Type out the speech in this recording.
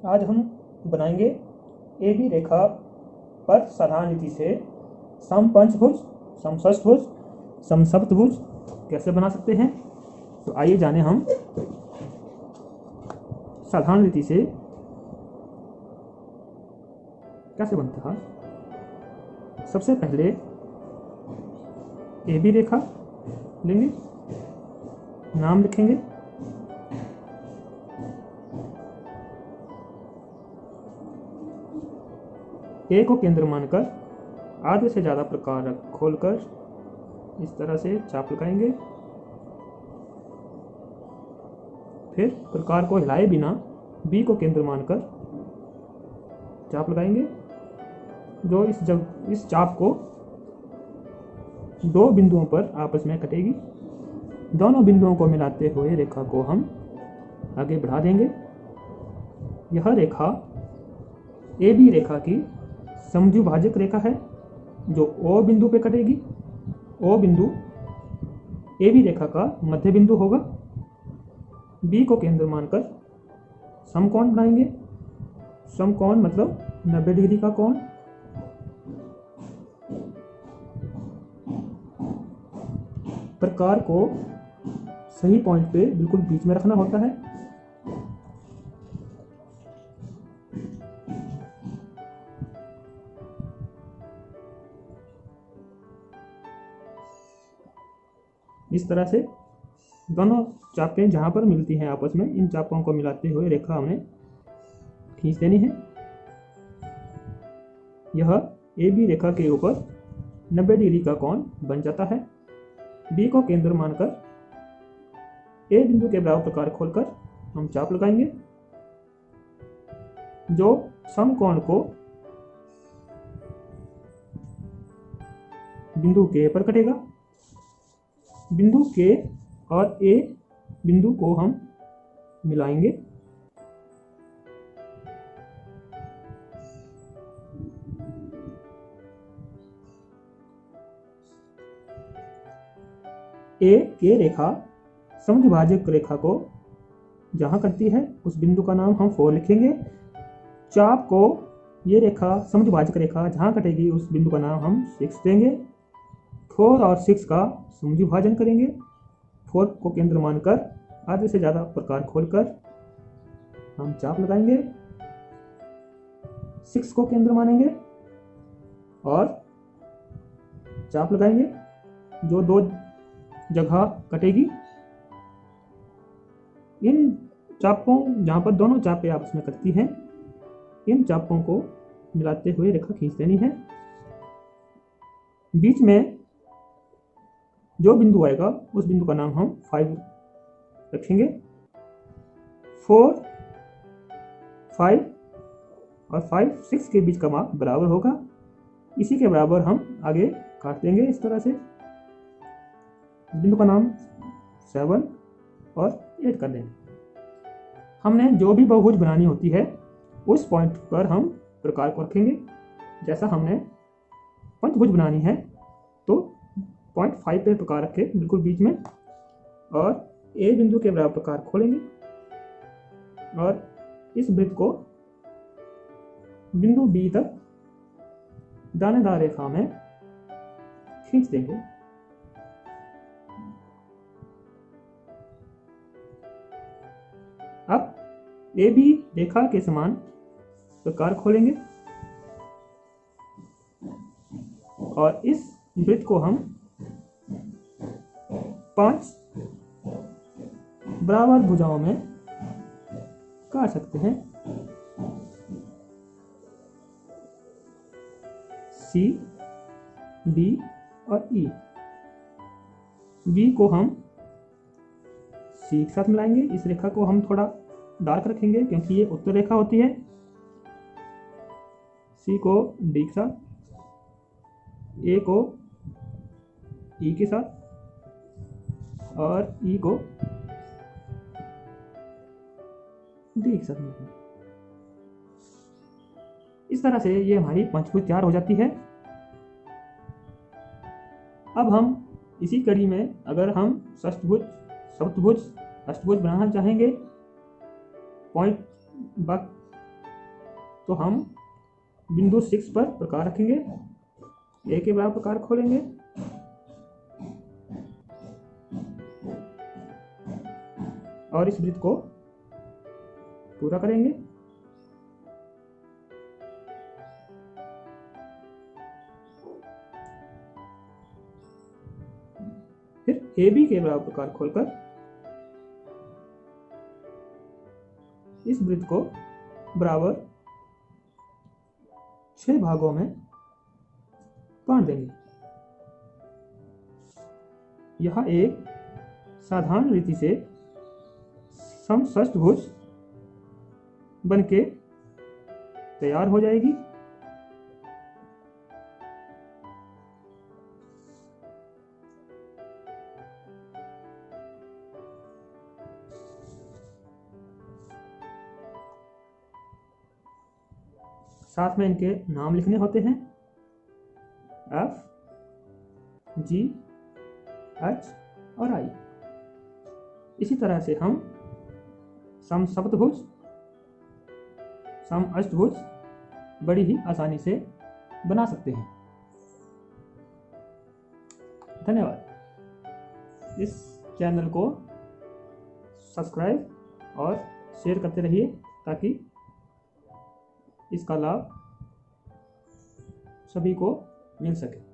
आज हम बनाएंगे ए बी रेखा पर साधारण रीति से समपंचभुज, समषष्ठभुज, समसप्तभुज कैसे बना सकते हैं। तो आइए जाने हम साधारण रीति से कैसे बनता है। सबसे पहले ए बी रेखा लेंगे, नाम लिखेंगे, ए को केंद्र मानकर आधे से ज़्यादा प्रकार खोलकर इस तरह से चाप लगाएंगे। फिर प्रकार को हिलाए बिना बी को केंद्र मानकर चाप लगाएंगे, जो इस चाप को दो बिंदुओं पर आपस में कटेगी। दोनों बिंदुओं को मिलाते हुए रेखा को हम आगे बढ़ा देंगे। यह रेखा ए बी रेखा की समद्विभाजक रेखा है, जो ओ बिंदु पे कटेगी। ओ बिंदु ए बी रेखा का मध्य बिंदु होगा। बी को केंद्र मानकर समकोण बनाएंगे। समकोण मतलब 90 डिग्री का कोण। प्रकार को सही पॉइंट पे बिल्कुल बीच में रखना होता है। इस तरह से दोनों चापें जहां पर मिलती हैं आपस में, इन चापों को मिलाते हुए रेखा हमें खींच देनी है। यह ए बी रेखा के ऊपर 90 डिग्री का कोण बन जाता है। बी को केंद्र मानकर ए बिंदु के बराबर प्रकार खोलकर हम चाप लगाएंगे, जो समकोण को बिंदु के पर कटेगा। बिंदु के और ए बिंदु को हम मिलाएंगे। ए के रेखा समद्विभाजक रेखा को जहां करती है उस बिंदु का नाम हम 4 लिखेंगे। चाप को ये रेखा समद्विभाजक रेखा जहां कटेगी उस बिंदु का नाम हम 6 देंगे। 4 और 6 का समद्विभाजन करेंगे। 4 को केंद्र मानकर आधे से ज़्यादा प्रकार खोलकर हम चाप लगाएंगे। 6 को केंद्र मानेंगे और चाप लगाएंगे, जो दो जगह कटेगी। इन चापों जहां पर दोनों चापें आपस में कटती हैं, इन चापों को मिलाते हुए रेखा खींच देनी है। बीच में जो बिंदु आएगा उस बिंदु का नाम हम 5 रखेंगे। 4, 5 और 5, 6 के बीच का माप बराबर होगा। इसी के बराबर हम आगे काट देंगे इस तरह से। बिंदु का नाम 7 और 8 कर देंगे। हमने जो भी बहुभुज बनानी होती है उस पॉइंट पर हम प्रकार को रखेंगे। जैसा हमने पंचभुज बनानी है तो 0.5 पे प्रकार रखे बिल्कुल बीच में, और ए बिंदु के बराबर प्रकार खोलेंगे और इस वृत्त को बिंदु बी तक दानेदार रेखा में खींच देंगे। अब ए बी रेखा के समान प्रकार खोलेंगे और इस वृत्त को हम 5 बराबर भुजाओं में काट सकते हैं। सी, डी और ई। बी को हम सी के साथ मिलाएंगे। इस रेखा को हम थोड़ा डार्क रखेंगे क्योंकि ये उत्तर रेखा होती है। सी को डी के साथ, ए को ई के साथ और ई को डी के साथ मिलाएंगे। इस तरह से ये हमारी पंचभुज तैयार हो जाती है। अब हम इसी कड़ी में अगर हम षष्ठभुज, सप्तभुज, अष्टभुज बनाना चाहेंगे, पॉइंट तो हम बिंदु 6 पर प्रकार रखेंगे, ए के बराबर प्रकार खोलेंगे और इस वृत्त को पूरा करेंगे। फिर ए बी के बराबर प्रकार खोलकर इस वृत्त को बराबर 6 भागों में बांट देंगे। यह एक साधारण रीति से समषष्ठभुज बनके तैयार हो जाएगी। साथ में इनके नाम लिखने होते हैं, F, G, H और I। इसी तरह से हम समसप्तभुज, समअष्टभुज बड़ी ही आसानी से बना सकते हैं। धन्यवाद। इस चैनल को सब्सक्राइब और शेयर करते रहिए ताकि इसका लाभ सभी को मिल सके।